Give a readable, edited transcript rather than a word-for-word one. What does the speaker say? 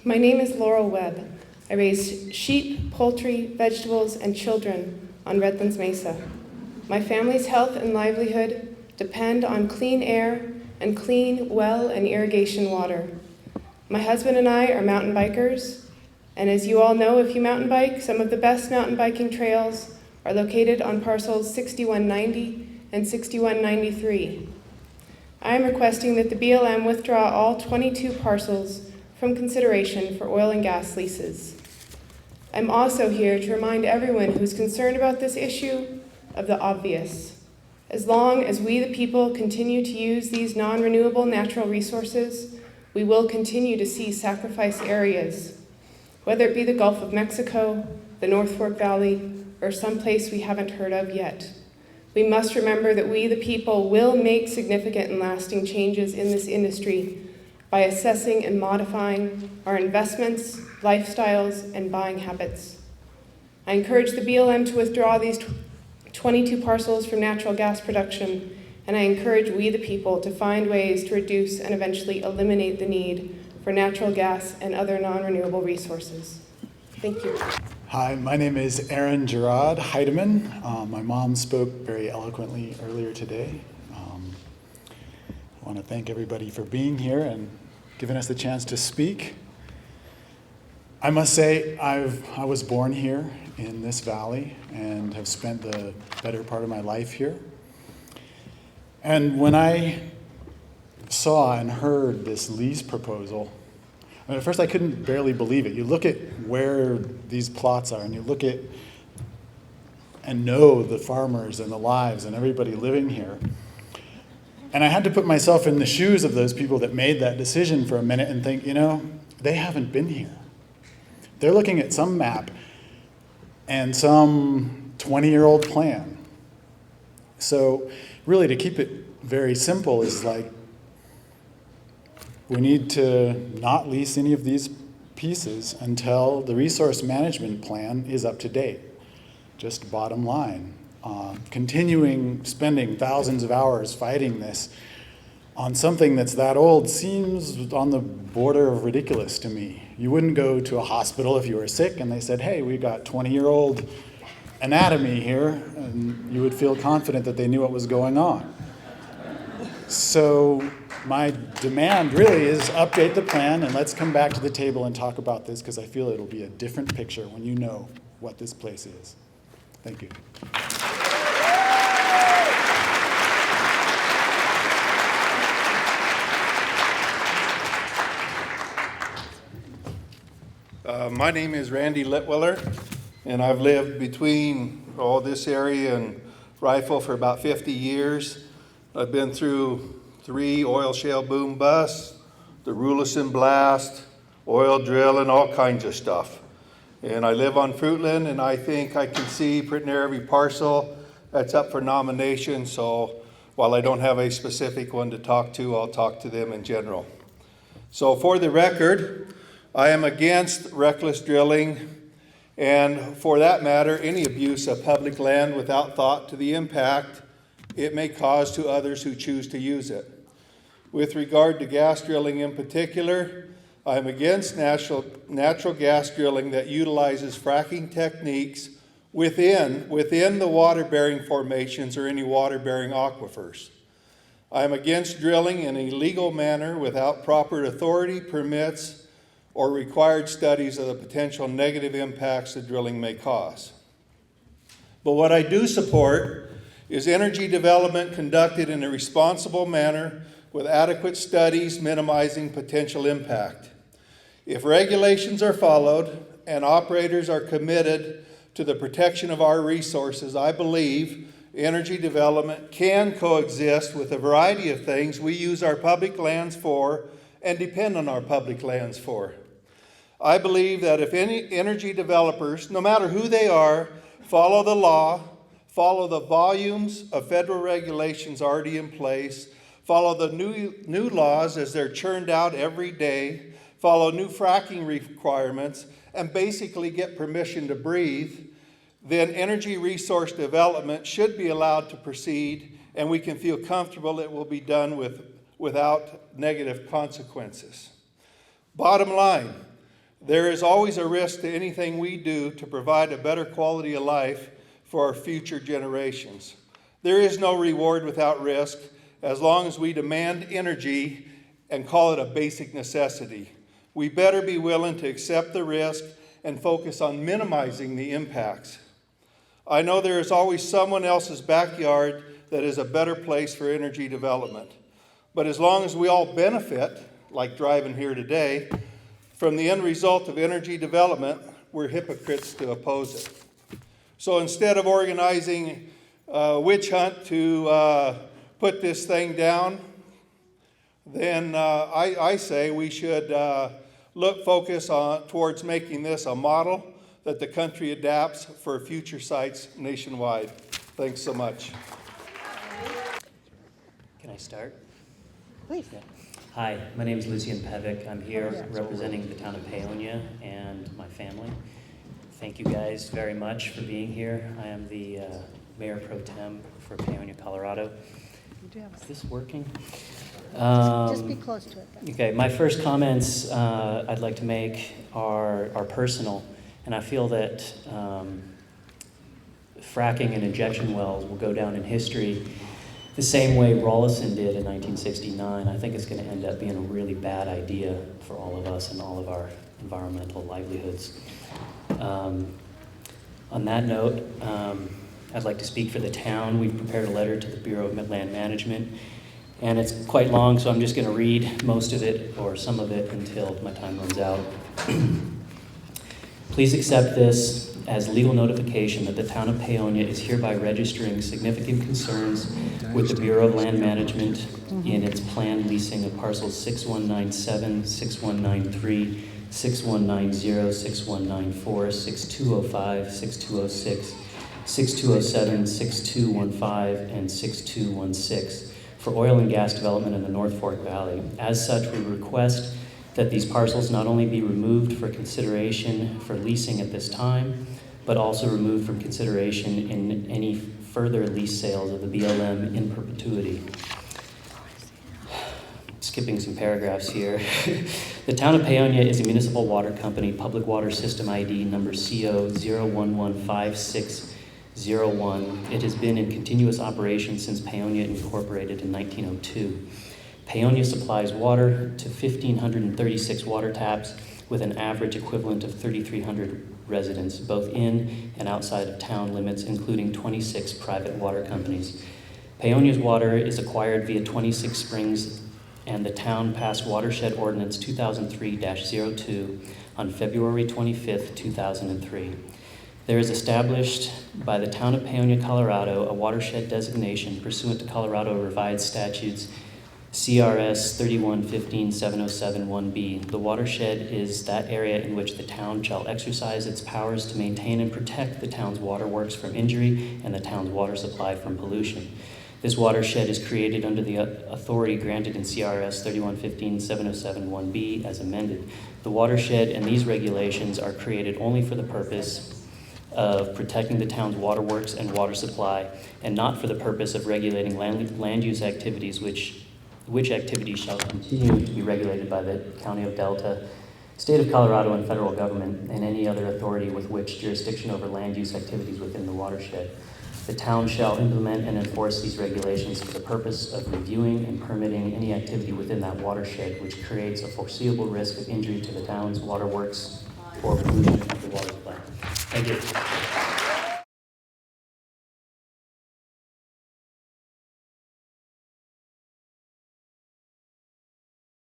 My name is Laurel Webb. I raise sheep, poultry, vegetables, and children on Redlands Mesa. My family's health and livelihood depend on clean air and clean well and irrigation water. My husband and I are mountain bikers, and as you all know, if you mountain bike, some of the best mountain biking trails are located on parcels 6190 and 6193. I am requesting that the BLM withdraw all 22 parcels from consideration for oil and gas leases. I'm also here to remind everyone who's concerned about this issue of the obvious. As long as we, the people, continue to use these non-renewable natural resources, we will continue to see sacrifice areas, whether it be the Gulf of Mexico, the North Fork Valley, or someplace we haven't heard of yet. We must remember that we, the people, will make significant and lasting changes in this industry by assessing and modifying our investments, lifestyles, and buying habits. I encourage the BLM to withdraw these 22 parcels from natural gas production, and I encourage we, the people, to find ways to reduce and eventually eliminate the need for natural gas and other non-renewable resources. Thank you. Hi, my name is Aaron Gerard Heidemann. My mom spoke very eloquently earlier today. I want to thank everybody for being here and giving us the chance to speak. I must say, I was born here in this valley and have spent the better part of my life here. And when I saw and heard this lease proposal, at first I couldn't barely believe it. You look at where these plots are and you look at and know the farmers and the lives and everybody living here. And I had to put myself in the shoes of those people that made that decision for a minute and think, they haven't been here. They're looking at some map and some 20-year-old plan. So really, to keep it very simple is like, we need to not lease any of these pieces until the resource management plan is up to date. Just bottom line. Continuing spending thousands of hours fighting this on something that's that old seems on the border of ridiculous to me. You wouldn't go to a hospital if you were sick and they said, hey, we got 20-year-old anatomy here, and you would feel confident that they knew what was going on. So my demand really is update the plan and let's come back to the table and talk about this, because I feel it'll be a different picture when you know what this place is. Thank you. My name is Randy Litwiller, and I've lived between this area and Rifle for about 50 years. I've been through 3 oil shale boom busts, the Lucien blast, oil drill, and all kinds of stuff. And I live on Fruitland, and I think I can see pretty near every parcel that's up for nomination. So while I don't have a specific one to talk to, I'll talk to them in general. So for the record, I am against reckless drilling, and for that matter, any abuse of public land without thought to the impact it may cause to others who choose to use it. With regard to gas drilling in particular, I am against natural gas drilling that utilizes fracking techniques within the water-bearing formations or any water-bearing aquifers. I am against drilling in a legal manner without proper authority, permits, or required studies of the potential negative impacts the drilling may cause. But what I do support is energy development conducted in a responsible manner with adequate studies minimizing potential impact. If regulations are followed and operators are committed to the protection of our resources, I believe energy development can coexist with a variety of things we use our public lands for and depend on our public lands for. I believe that if any energy developers, no matter who they are, follow the law, follow the volumes of federal regulations already in place, follow the new laws as they're churned out every day, follow new fracking requirements, and basically get permission to breathe, then energy resource development should be allowed to proceed, and we can feel comfortable it will be done without negative consequences. Bottom line, There is always a risk to anything we do to provide a better quality of life for our future generations. There is no reward without risk as long as we demand energy and call it a basic necessity. We better be willing to accept the risk and focus on minimizing the impacts. I know there is always someone else's backyard that is a better place for energy development. But as long as we all benefit, like driving here today, from the end result of energy development, we're hypocrites to oppose it. So instead of organizing a witch hunt to put this thing down, then I say we should focus towards making this a model that the country adapts for future sites nationwide. Thanks so much. Can I start? Please. Yeah. Hi, my name is Lucien. I'm here representing the town of Paonia and my family. Thank you guys very much for being here. I am the Mayor Pro Tem for Paonia, Colorado. Is this working? Just be close to it. Okay, my first comments I'd like to make are personal, and I feel that fracking and injection wells will go down in history the same way Rawlinson did in 1969. I think it's going to end up being a really bad idea for all of us and all of our environmental livelihoods. On that note, I'd like to speak for the town. We've prepared a letter to the Bureau of Land Management, and it's quite long, so I'm just going to read most of it or some of it until my time runs out. Please accept this as legal notification that the town of Paonia is hereby registering significant concerns with the Bureau of Land Management in its planned leasing of parcels 6197, 6193, 6190, 6194, 6205, 6206, 6207, 6215, and 6216 for oil and gas development in the North Fork Valley. As such, we request that these parcels not only be removed for consideration for leasing at this time, but also removed from consideration in any further lease sales of the BLM in perpetuity. Skipping some paragraphs here. The town of Paonia is a municipal water company, public water system ID number CO 0115601. It has been in continuous operation since Paonia incorporated in 1902. Paonia supplies water to 1,536 water taps with an average equivalent of 3,300 residents, both in and outside of town limits, including 26 private water companies. Paonia's water is acquired via 26 springs, and the town passed Watershed Ordinance 2003-02 on February 25th, 2003. There is established by the town of Paonia, Colorado, a watershed designation pursuant to Colorado Revised Statutes CRS 3115-707-1B. The watershed is that area in which the town shall exercise its powers to maintain and protect the town's waterworks from injury and the town's water supply from pollution. This watershed is created under the authority granted in CRS 3115-707-1B as amended. The watershed and these regulations are created only for the purpose of protecting the town's waterworks and water supply, and not for the purpose of regulating land use activities, which activities shall continue to be regulated by the County of Delta, State of Colorado, and federal government, and any other authority with which jurisdiction over land use activities within the watershed. The town shall implement and enforce these regulations for the purpose of reviewing and permitting any activity within that watershed which creates a foreseeable risk of injury to the town's waterworks or pollution of the water supply. Thank you.